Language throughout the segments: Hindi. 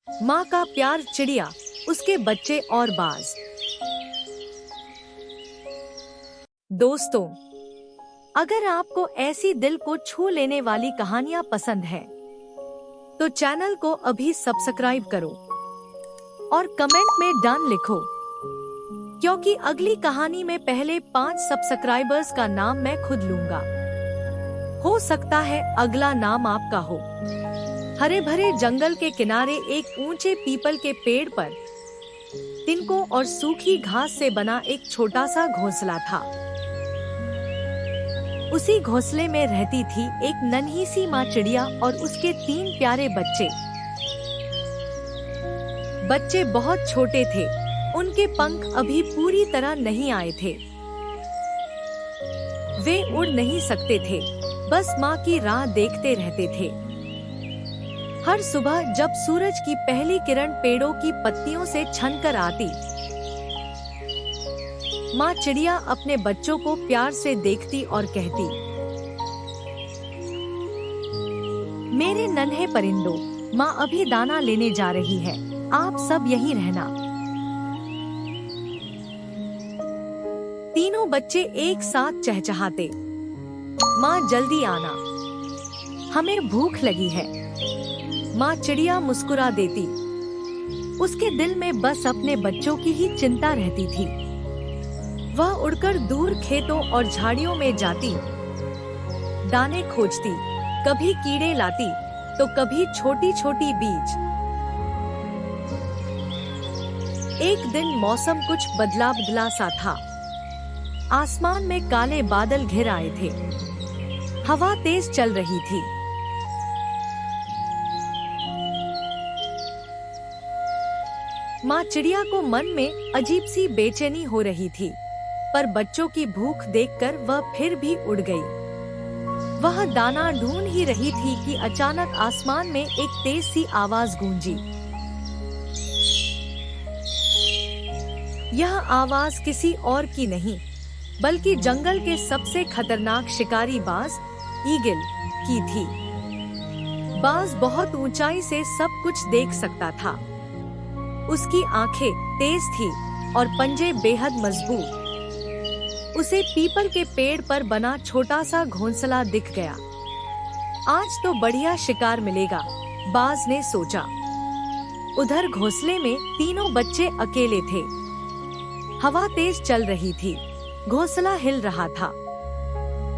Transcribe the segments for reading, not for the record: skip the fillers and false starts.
माँ का प्यार, चिड़िया, उसके बच्चे और बाज। दोस्तों, अगर आपको ऐसी दिल को छू लेने वाली कहानियाँ पसंद है तो चैनल को अभी सब्सक्राइब करो और कमेंट में डन लिखो, क्योंकि अगली कहानी में पहले 5 सब्सक्राइबर्स का नाम मैं खुद लूंगा। हो सकता है अगला नाम आपका हो। हरे भरे जंगल के किनारे एक ऊंचे पीपल के पेड़ पर तिनकों और सूखी घास से बना एक छोटा सा घोंसला था। उसी घोंसले में रहती थी एक नन्ही सी माँ चिड़िया और उसके 3 प्यारे बच्चे। बच्चे बहुत छोटे थे, उनके पंख अभी पूरी तरह नहीं आए थे। वे उड़ नहीं सकते थे, बस माँ की राह देखते रहते थे। हर सुबह जब सूरज की पहली किरण पेड़ों की पत्तियों से छनकर आती, माँ चिड़िया अपने बच्चों को प्यार से देखती और कहती, मेरे नन्हे परिंदों, माँ अभी दाना लेने जा रही है, आप सब यहीं रहना। तीनों बच्चे एक साथ चहचहाते, माँ जल्दी आना, हमें भूख लगी है। माँ चिड़िया मुस्कुरा देती। उसके दिल में बस अपने बच्चों की ही चिंता रहती थी। वह उड़कर दूर खेतों और झाड़ियों में जाती, दाने खोजती, कभी कीड़े लाती तो कभी छोटी छोटी बीज। एक दिन मौसम कुछ बदला बदला सा था। आसमान में काले बादल घिर आए थे। हवा तेज चल रही थी। माँ चिड़िया को मन में अजीब सी बेचैनी हो रही थी, पर बच्चों की भूख देखकर वह फिर भी उड़ गई। वह दाना ढूंढ ही रही थी कि अचानक आसमान में एक तेज सी आवाज गूंजी। यह आवाज किसी और की नहीं, बल्कि जंगल के सबसे खतरनाक शिकारी बाज, ईगल की थी। बाज बहुत ऊंचाई से सब कुछ देख सकता था। उसकी आंखें तेज थी और पंजे बेहद मजबूत। उसे पीपल के पेड़ पर बना छोटा सा घोंसला दिख गया। आज तो बढ़िया शिकार मिलेगा, बाज ने सोचा। उधर घोंसले में तीनों बच्चे अकेले थे। हवा तेज चल रही थी, घोंसला हिल रहा था।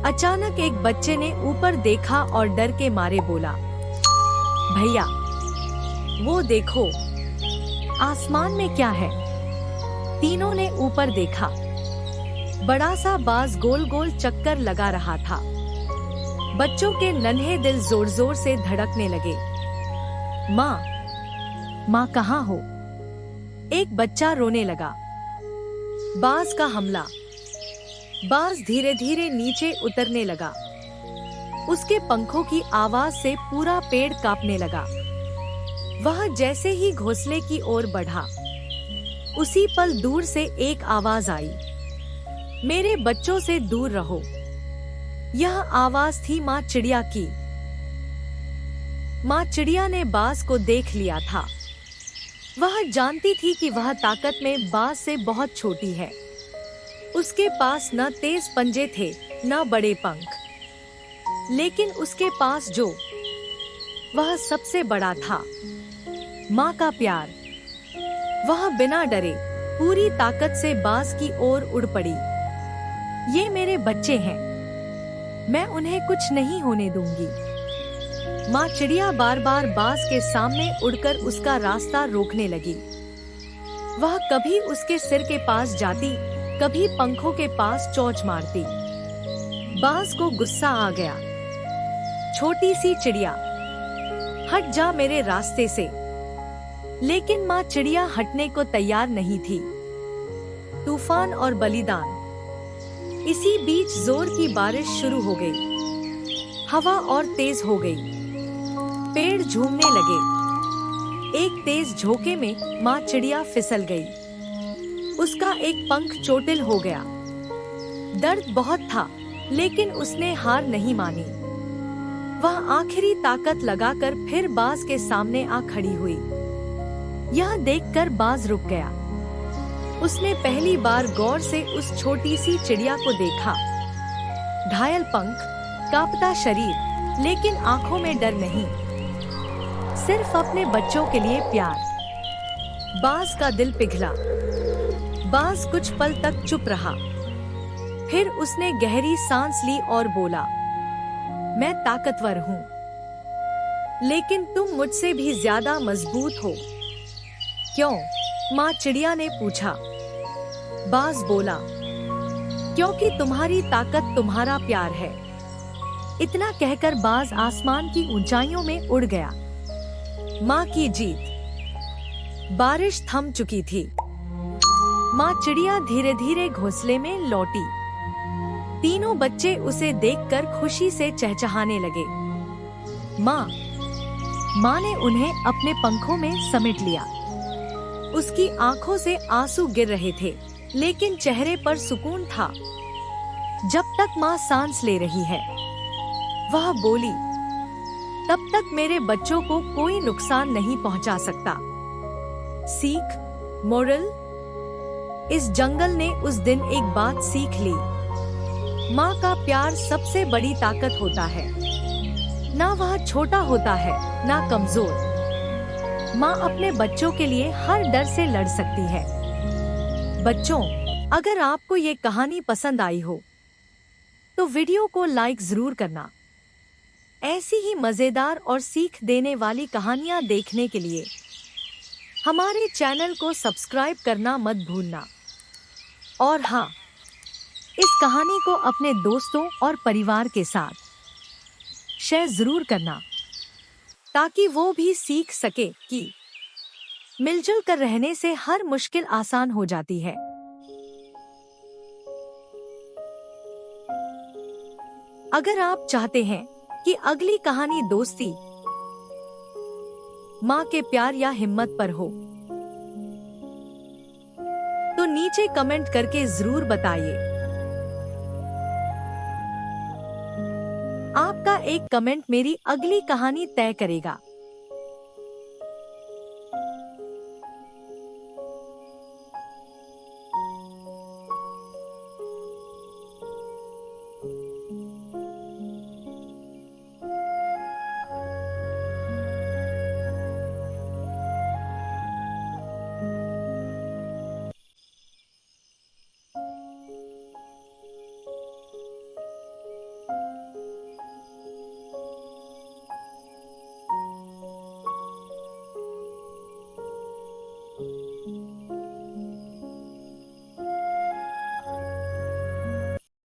अचानक एक बच्चे ने ऊपर देखा और डर के मारे बोला, भैया, वो देखो, आसमान में क्या है? तीनों ने ऊपर देखा। बड़ा सा बाज गोल गोल चक्कर लगा रहा था। बच्चों के नन्हे दिल जोर जोर से धड़कने लगे। माँ कहाँ हो? एक बच्चा रोने लगा। बाज का हमला। बाज धीरे धीरे नीचे उतरने लगा। उसके पंखों की आवाज से पूरा पेड़ कांपने लगा। वह जैसे ही घोंसले की ओर बढ़ा, उसी पल दूर से एक आवाज आई, मेरे बच्चों से दूर रहो। यह आवाज थी माँ चिड़िया की। माँ चिड़िया ने बाज को देख लिया था। वह जानती थी कि वह ताकत में बाज से बहुत छोटी है। उसके पास न तेज पंजे थे, न बड़े पंख, लेकिन उसके पास जो वह सबसे बड़ा था, माँ का प्यार। वह बिना डरे पूरी ताकत से बाज की ओर उड़ पड़ी। ये मेरे बच्चे हैं, मैं उन्हें कुछ नहीं होने दूंगी। माँ चिड़िया बार बार बाज के सामने उड़कर उसका रास्ता रोकने लगी। वह कभी उसके सिर के पास जाती, कभी पंखों के पास चोंच मारती। बाज को गुस्सा आ गया। छोटी सी चिड़िया, हट जा मेरे रास्ते से। लेकिन माँ चिड़िया हटने को तैयार नहीं थी। तूफान और बलिदान। इसी बीच जोर की बारिश शुरू हो गई। हवा और तेज हो गई। पेड़ झूमने लगे। एक तेज झोंके में माँ चिड़िया फिसल गई। उसका एक पंख चोटिल हो गया। दर्द बहुत था, लेकिन उसने हार नहीं मानी। वह आखिरी ताकत लगाकर फिर बाज के सामने आ खड़ी हुई। यह देखकर बाज रुक गया। उसने पहली बार गौर से उस छोटी सी चिड़िया को देखा। घायल पंख, कांपता शरीर, लेकिन आंखों में डर नहीं, सिर्फ अपने बच्चों के लिए प्यार। बाज का दिल पिघला। बाज कुछ पल तक चुप रहा। फिर उसने गहरी सांस ली और बोला, मैं ताकतवर हूँ, लेकिन तुम मुझसे भी ज्यादा मजबूत हो। क्यों? माँ चिड़िया ने पूछा। बाज बोला, क्योंकि तुम्हारी ताकत तुम्हारा प्यार है। इतना कहकर बाज आसमान की ऊंचाइयों में उड़ गया। माँ की जीत। बारिश थम चुकी थी। माँ चिड़िया धीरे धीरे घोंसले में लौटी। तीनों बच्चे उसे देखकर खुशी से चहचहाने लगे। माँ ने उन्हें अपने पंखों में समेट लिया। उसकी आंखों से आंसू गिर रहे थे, लेकिन चेहरे पर सुकून था। जब तक माँ सांस ले रही है, वह बोली, तब तक मेरे बच्चों को कोई नुकसान नहीं पहुंचा सकता। सीख, मोरल। इस जंगल ने उस दिन एक बात सीख ली। माँ का प्यार सबसे बड़ी ताकत होता है। ना वह छोटा होता है, ना कमजोर। माँ अपने बच्चों के लिए हर डर से लड़ सकती है। बच्चों, अगर आपको ये कहानी पसंद आई हो, तो वीडियो को लाइक जरूर करना। ऐसी ही मजेदार और सीख देने वाली कहानियाँ देखने के लिए हमारे चैनल को सब्सक्राइब करना मत भूलना। और हाँ, इस कहानी को अपने दोस्तों और परिवार के साथ शेयर जरूर करना, ताकि वो भी सीख सके कि मिलजुल कर रहने से हर मुश्किल आसान हो जाती है। अगर आप चाहते हैं कि अगली कहानी दोस्ती, माँ के प्यार या हिम्मत पर हो, तो नीचे कमेंट करके जरूर बताइए। आपका एक कमेंट मेरी अगली कहानी तय करेगा।